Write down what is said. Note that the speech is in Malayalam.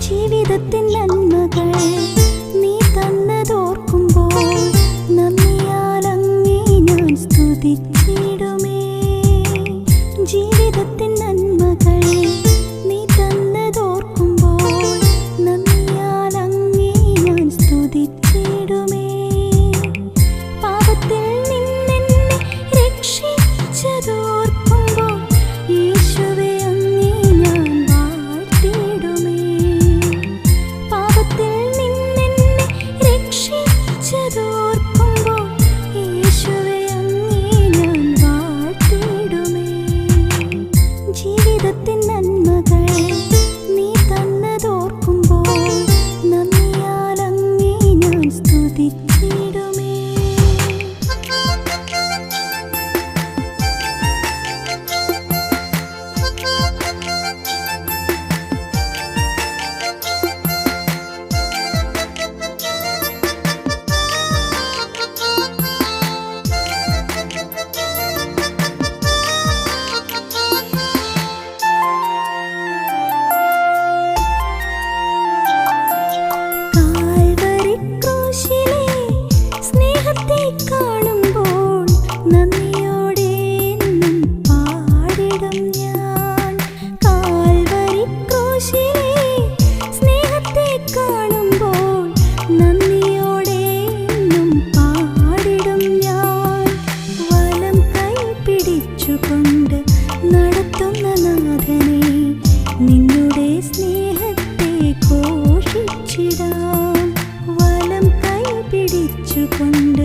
ജീവിതത്തിൻ നന്മകൾ നീ തന്നതോർക്കുമ്പോൾ നന്ദിയാൽ അങ്ങേ ഞാൻ സ്തുതിച്ചിടുമേ. ജീവിതത്തിൻ നന്മകൾ നീ തന്നതോർക്കുമ്പോൾ നന്ദിയാൽ അങ്ങേ ഞാൻ സ്തുതിച്ചിടുമേ. പാപത്തിൽ നിന്നെന്നെ രക്ഷിച്ചതോർക്കുമ്പോൾ യേശുവേ അങ്ങേ ഞാൻ വാഴ്ത്തിടുമേ. പാപത്തിൽ നിന്നെന്നെ രക്ഷിച്ചതോർക്കുമ്പോൾ യേശുവേ അങ്ങേ ഞാൻ വാഴ്ത്തിടുമേ. ജീവിതത്തിൻ നന്മകൾ നീ തന്നതോർക്കുമ്പോൾ നന്ദിയാൽ അങ്ങേ ഞാൻ സ്തുതിച്ചിടുമേ. കാണുമ്പോൾ നന്ദിയോടെ എന്നും പാടിടും ഞാൻ. കാൽവരി ക്രൂശിലെ സ്നേഹത്തെ കാണുമ്പോൾ നന്ദിയോടെ എന്നും പാടിടും ഞാൻ. വലം കൈ പിടിച്ചുകൊണ്ട് നടത്തുന്ന നാഥനെ നിന്നുടെ സ്നേഹത്തെ ഘോഷിച്ചിടാം. വലം കൈ പിടിച്ചുകൊണ്ട്